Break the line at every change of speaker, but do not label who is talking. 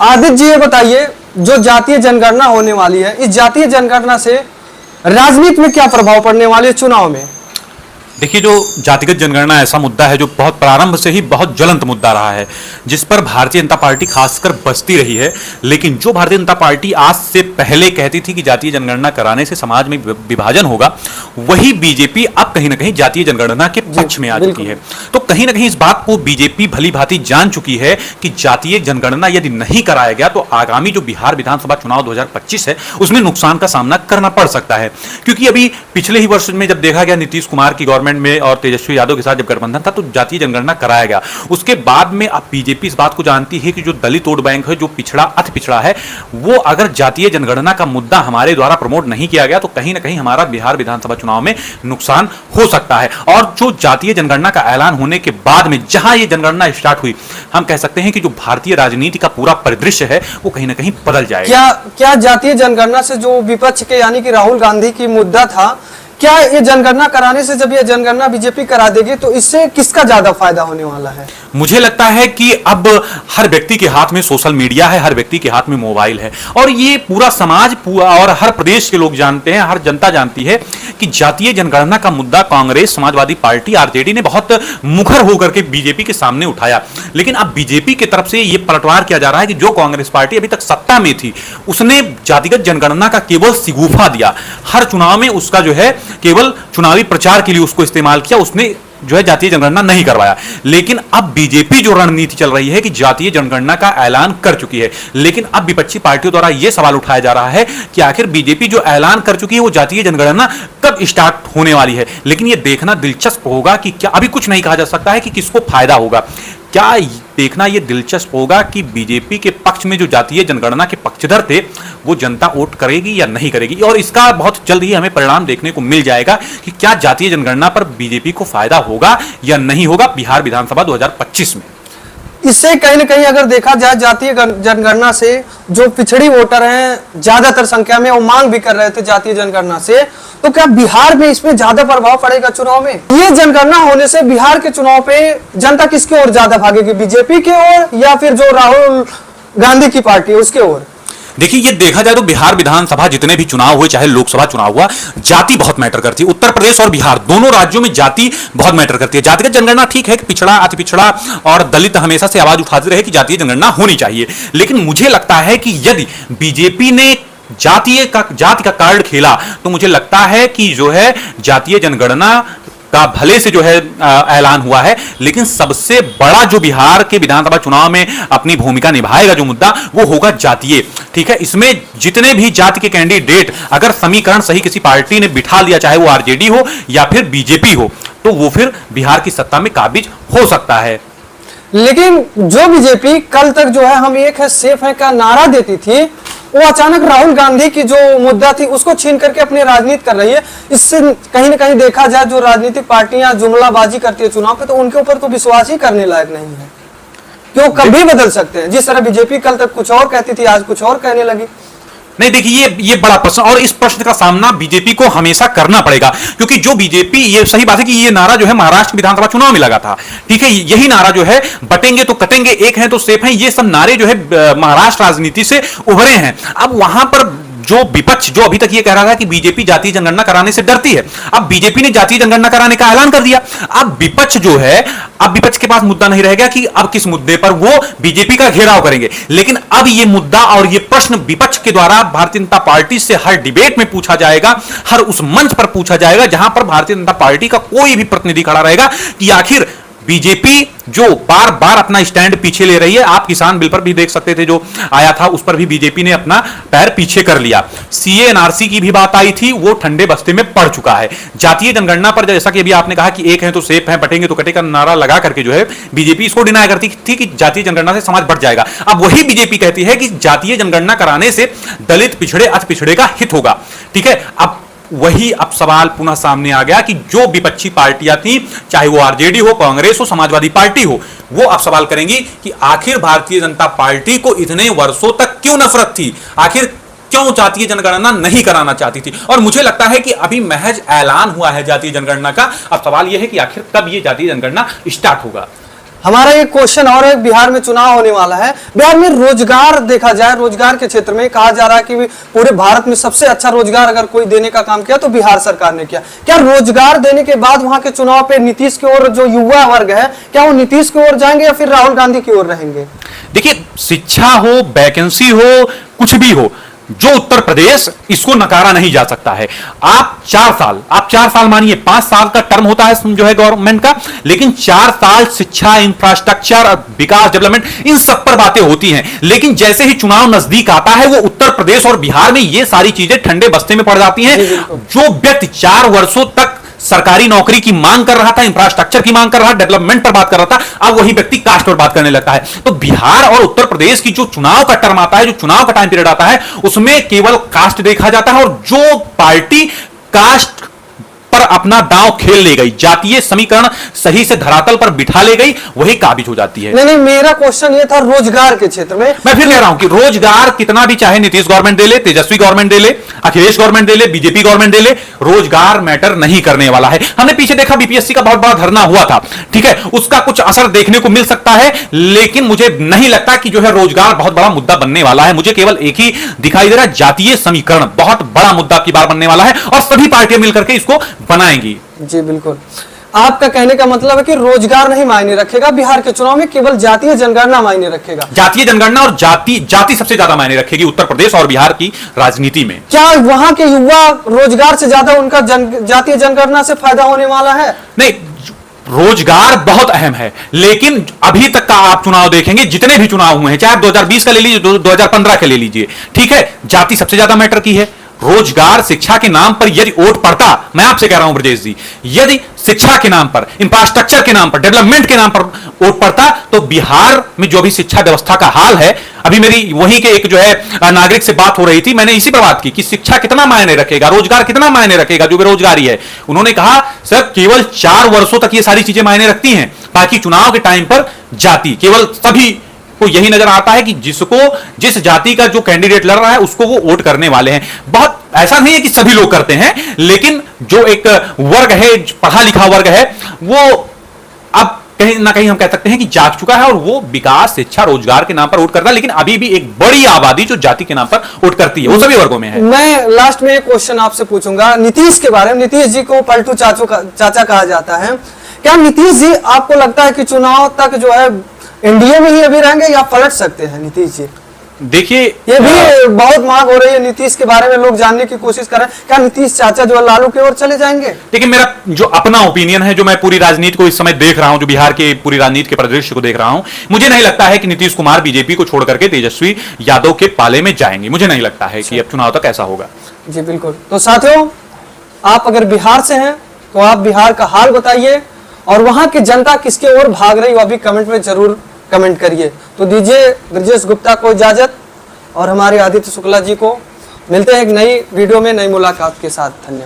आदित्य जी, ये बताइए, जो जातीय जनगणना होने वाली है, इस जातीय जनगणना से राजनीति में क्या प्रभाव पड़ने वाले है चुनाव में?
देखिए, जो जातिगत जनगणना ऐसा मुद्दा है जो बहुत प्रारंभ से ही बहुत ज्वलंत मुद्दा रहा है, जिस पर भारतीय जनता पार्टी खासकर बसती रही है। लेकिन जो भारतीय जनता पार्टी आज से पहले कहती थी कि जातीय जनगणना कराने से समाज में विभाजन होगा, वही बीजेपी अब कहीं ना कहीं जातीय जनगणना के पक्ष में आ चुकी है। तो कहीं ना कहीं इस बात को बीजेपी भली भांति जान चुकी है कि जातीय जनगणना यदि नहीं कराया गया तो आगामी जो बिहार विधानसभा चुनाव 2025 है उसमें नुकसान का सामना करना पड़ सकता है। क्योंकि अभी पिछले ही वर्ष में जब देखा गया नीतीश कुमार की गवर्नमेंट में और तेजस्वी यादव के साथ जब गठबंधन था तो जातीय जनगणना कराया गया। उसके बाद में अब बीजेपी इस बात को जानती है कि जो दलित वोट बैंक है, जो पिछड़ा अति पिछड़ा है, वो अगर जातीय जनगणना का मुद्दा हमारे द्वारा प्रमोट नहीं किया गया तो कहीं ना कहीं हमारा बिहार विधानसभा चुनाव में नुकसान हो सकता है। और जो जातीय जनगणना का ऐलान होने के बाद में जहां ये जनगणना स्टार्ट हुई, हम कह सकते हैं कि जो भारतीय राजनीति का पूरा परिदृश्य है वो कहीं ना कहीं बदल जाएगा।
क्या जातीय जनगणना से जो विपक्ष के यानी कि राहुल गांधी की मुद्दा था, क्या ये जनगणना कराने से, जब ये जनगणना बीजेपी करा देगी तो इससे किसका ज्यादा फायदा होने वाला है?
मुझे लगता है कि अब हर व्यक्ति के हाथ में सोशल मीडिया है, हर व्यक्ति के हाथ में मोबाइल है, और ये पूरा समाज और हर प्रदेश के लोग जानते हैं, हर जनता जानती है कि जातीय जनगणना का मुद्दा कांग्रेस, समाजवादी पार्टी, आरजेडी ने बहुत मुखर होकर के बीजेपी के सामने उठाया। लेकिन अब बीजेपी की तरफ से यह पलटवार किया जा रहा है कि जो कांग्रेस पार्टी अभी तक सत्ता में थी उसने जातिगत जनगणना का केवल सिगूफा दिया, हर चुनाव में उसका जो है केवल चुनावी प्रचार के लिए उसको इस्तेमाल किया, उसने जो है जातीय जनगणना नहीं करवाया। लेकिन अब बीजेपी जो रणनीति चल रही है कि जातीय जनगणना का ऐलान कर चुकी है, लेकिन अब विपक्षी पार्टियों द्वारा यह सवाल उठाया जा रहा है कि आखिर बीजेपी जो ऐलान कर चुकी है वो जातीय जनगणना कब स्टार्ट होने वाली है। लेकिन यह देखना दिलचस्प होगा कि क्या, अभी कुछ नहीं कहा जा सकता है कि किसको फायदा होगा। क्या देखना यह दिलचस्प होगा कि बीजेपी के पक्ष में जो जातीय जनगणना के पक्षधर थे वो जनता वोट करेगी या नहीं करेगी, और इसका बहुत जल्द ही हमें परिणाम देखने को मिल जाएगा कि क्या जातीय जनगणना पर बीजेपी को फायदा होगा या नहीं होगा बिहार विधानसभा 2025 में।
इससे कहीं ना कहीं अगर देखा जाए, जातीय जनगणना से जो पिछड़ी वोटर हैं ज्यादातर संख्या में, वो मांग भी कर रहे थे जातीय जनगणना से, तो क्या बिहार में इसमें ज्यादा प्रभाव पड़ेगा चुनाव में? ये जनगणना होने से बिहार के चुनाव पे जनता किसकी ओर ज्यादा भागेगी, बीजेपी की ओर या फिर जो राहुल गांधी की पार्टी है उसके ओर?
देखिए, ये देखा जाए तो बिहार विधानसभा जितने भी चुनाव हुए, चाहे लोकसभा चुनाव हुआ, जाति बहुत मैटर करती है। उत्तर प्रदेश और बिहार दोनों राज्यों में जाति बहुत मैटर करती है। जातिगत जनगणना ठीक है कि पिछड़ा, अति पिछड़ा और दलित हमेशा से आवाज उठाते रहे कि जातीय जनगणना होनी चाहिए, लेकिन मुझे लगता है कि यदि बीजेपी ने जाति का कार्ड खेला तो मुझे लगता है कि जो है जातीय जनगणना का भले से जो है ऐलान हुआ है, लेकिन सबसे बड़ा जो बिहार के विधानसभा चुनाव में अपनी भूमिका निभाएगा जो मुद्दा, वो होगा जातीय। ठीक है, इसमें जितने भी जाति के कैंडिडेट अगर समीकरण सही किसी पार्टी ने बिठा लिया, चाहे वो आरजेडी हो या फिर बीजेपी हो, तो वो फिर बिहार की सत्ता में काबिज हो सकता है।
लेकिन जो बीजेपी कल तक जो है हम एक है सेफ है का नारा देती थी, वो अचानक राहुल गांधी की जो मुद्दा थी उसको छीन करके अपनी राजनीति कर रही है। इससे कहीं ना कहीं देखा जाए, जो राजनीतिक पार्टियां जुमलाबाजी करती है चुनाव पे, तो उनके ऊपर तो विश्वास ही करने लायक नहीं है। क्यों, कभी बदल सकते हैं। जिस तरह बीजेपी कल तक कुछ और कहती थी, आज कुछ और कहने लगी।
नहीं, देखिए, ये बड़ा प्रश्न, और इस प्रश्न का सामना बीजेपी को हमेशा करना पड़ेगा, क्योंकि जो बीजेपी, ये सही बात है कि ये नारा जो है महाराष्ट्र विधानसभा चुनाव में लगा था। ठीक है, यही नारा जो है बटेंगे तो कटेंगे, एक हैं तो सेफ हैं, ये सब नारे जो है महाराष्ट्र राजनीति से उभरे हैं। अब वहां पर जो विपक्ष जो अभी तक ये कह रहा था कि बीजेपी जातीय जनगणना कराने से डरती है, अब बीजेपी ने जातीय जनगणना कराने का ऐलान कर दिया। अब विपक्ष जो है, अब विपक्ष के पास मुद्दा नहीं रह गया कि अब किस मुद्दे पर वो बीजेपी का घेराव करेंगे, लेकिन अब ये मुद्दा और ये प्रश्न विपक्ष के द्वारा भारतीय जनता पार्टी से हर डिबेट में पूछा जाएगा, हर उस मंच पर पूछा जाएगा जहां पर भारतीय जनता पार्टी का कोई भी प्रतिनिधि खड़ा रहेगा कि आखिर बीजेपी जो बार बार अपना स्टैंड पीछे ले रही है। आप किसान बिल पर भी देख सकते थे, जो आया था उस पर भी बीजेपी ने अपना पैर पीछे कर लिया। सीए एनआरसी की भी बात आई थी, वो ठंडे बस्ते में पड़ चुका है। जातीय जनगणना पर जैसा कि अभी आपने कहा कि एक है तो सेफ है, बटेंगे तो कटेगा नारा लगा करके जो है बीजेपी इसको डिनाई करती थी कि जातीय जनगणना से समाज बढ़ जाएगा। अब वही बीजेपी कहती है कि जातीय जनगणना कराने से दलित, पिछड़े, अति पिछड़े का हित होगा। ठीक है, अब सवाल पुनः सामने आ गया कि जो विपक्षी पार्टियां थी, चाहे वो आरजेडी हो, कांग्रेस हो, समाजवादी पार्टी हो, वो अब सवाल करेंगी कि आखिर भारतीय जनता पार्टी को इतने वर्षों तक क्यों नफरत थी, आखिर क्यों जातीय जनगणना नहीं कराना चाहती थी। और मुझे लगता है कि अभी महज ऐलान हुआ है जातीय जनगणना का, अब सवाल यह है कि आखिर कब ये जातीय जनगणना स्टार्ट होगा।
हमारा एक क्वेश्चन और है, बिहार में चुनाव होने वाला है। बिहार में रोजगार देखा जाए, रोजगार के क्षेत्र में कहा जा रहा है कि पूरे भारत में सबसे अच्छा रोजगार अगर कोई देने का काम किया तो बिहार सरकार ने किया। क्या रोजगार देने के बाद वहां के चुनाव पे नीतीश की ओर जो युवा वर्ग है, क्या वो नीतीश की ओर जाएंगे या फिर राहुल गांधी की ओर रहेंगे?
देखिए, शिक्षा हो, वैकेंसी हो, कुछ भी हो, जो उत्तर प्रदेश, इसको नकारा नहीं जा सकता है। आप 4 साल मानिए, 5 साल का टर्म होता है जो है गवर्नमेंट का, लेकिन 4 साल शिक्षा, इंफ्रास्ट्रक्चर, विकास, डेवलपमेंट, इन सब पर बातें होती हैं। लेकिन जैसे ही चुनाव नजदीक आता है, वो उत्तर प्रदेश और बिहार में ये सारी चीजें ठंडे बस्ते में पड़ जाती हैं। जो व्यक्ति 4 वर्षों तक सरकारी नौकरी की मांग कर रहा था, इंफ्रास्ट्रक्चर की मांग कर रहा था, डेवलपमेंट पर बात कर रहा था, अब वही व्यक्ति कास्ट पर बात करने लगता है। तो बिहार और उत्तर प्रदेश की जो चुनाव का टर्म आता है, जो चुनाव का टाइम पीरियड आता है, उसमें केवल कास्ट देखा जाता है, और जो पार्टी कास्ट पर अपना दांव खेल ले गई, जातीय समीकरण सही से धरातल पर बिठा ले गई, वही काबिज हो जाती है।
नहीं, मेरा क्वेश्चन ये था रोजगार के क्षेत्र में।
मैं फिर कह रहा हूं कि रोजगार कितना भी चाहे नीतीश गवर्नमेंट दे ले, तेजस्वी गवर्नमेंट दे ले, अखिलेश गवर्नमेंट दे ले, बीजेपी गवर्नमेंट दे ले, रोजगार मैटर नहीं करने वाला है। हमने पीछे देखा बीपीएससी का बहुत बड़ा धरना हुआ था, ठीक है, उसका कुछ असर देखने को मिल सकता है, लेकिन मुझे नहीं लगता कि जो है रोजगार बहुत बड़ा मुद्दा बनने वाला है। मुझे केवल एक ही दिखाई दे रहा है, जातीय समीकरण बहुत बड़ा मुद्दा की बार बनने वाला है, और सभी पार्टियां मिलकर के इसको बनाएंगी।
जी बिल्कुल, आपका कहने का मतलब है कि रोजगार नहीं मायने रखेगा बिहार के चुनाव में, केवल जातीय जनगणना मायने रखेगा।
जातीय जनगणना और जाति सबसे ज्यादा मायने रखेगी उत्तर प्रदेश और बिहार की राजनीति में।
क्या वहां के युवा रोजगार से ज्यादा उनका जातीय जनगणना से फायदा होने वाला है?
नहीं, रोजगार बहुत अहम है, लेकिन अभी तक का आप चुनाव देखेंगे, जितने भी चुनाव हुए हैं, चाहे आप 2020 का ले लीजिए, 2015 का ले लीजिए, ठीक है, जाति सबसे ज्यादा मैटर की है। रोजगार, शिक्षा के नाम पर यदि वोट पड़ता, मैं आपसे कह रहा हूं ब्रजेश जी, यदि शिक्षा के नाम पर, इंफ्रास्ट्रक्चर के नाम पर, डेवलपमेंट के नाम पर वोट पड़ता, तो बिहार में जो भी शिक्षा व्यवस्था का हाल है, अभी मेरी वहीं के एक जो है नागरिक से बात हो रही थी, मैंने इसी पर बात की कि शिक्षा कितना मायने रखेगा, रोजगार कितना मायने रखेगा, जो बेरोजगारी है। उन्होंने कहा सर केवल 4 वर्षों तक ये सारी चीजें मायने रखती हैं, बाकी चुनाव के टाइम पर जाति, केवल सभी को यही नजर आता है कि जिस जाति का जो कैंडिडेट लड़ रहा है उसको वो वोट करने वाले हैं। बहुत ऐसा नहीं है कि सभी लोग करते हैं, लेकिन जो एक वर्ग है, पढ़ा लिखा वर्ग है, वो अब कहीं ना कहीं हम कह सकते हैं कि जाग चुका है, और वो विकास, शिक्षा, रोजगार के नाम पर वोट करता है। लेकिन अभी भी एक बड़ी आबादी जो जाति के नाम पर वोट करती है, वो सभी वर्गों में है।
मैं लास्ट में एक क्वेश्चन आपसे पूछूंगा नीतीश के बारे में। नीतीश जी को पलटू चाचा कहा जाता है। क्या नीतीश जी आपको लगता है कि चुनाव तक जो है एनडीए में ही अभी रहेंगे या पलट सकते हैं नीतीश जी?
देखिए,
ये भी बहुत मांग हो रही है, नीतीश के बारे में लोग जानने की कोशिश कर रहे हैं, क्या नीतीश चाचा जो है लालू की ओर चले जाएंगे?
देखिए, मेरा जो अपना ओपिनियन है, जो मैं पूरी राजनीति को इस समय देख रहा हूं, जो बिहार के पूरी राजनीति के परिदृश्य को देख रहा हूं, मुझे नहीं लगता है कि नीतीश कुमार बीजेपी को छोड़ करके तेजस्वी यादव के पाले में जाएंगे। मुझे नहीं लगता है कि अब चुनाव तक ऐसा होगा।
जी बिल्कुल। तो साथियों, आप अगर बिहार से हैं तो आप बिहार का हाल बताइए, और वहां की जनता किसके ओर भाग रही, वो अभी कमेंट में जरूर कमेंट करिए। तो दीजिए ब्रजेश गुप्ता को इजाजत, और हमारे आदित्य शुक्ला जी को। मिलते हैं एक नई वीडियो में नई मुलाकात के साथ। धन्यवाद।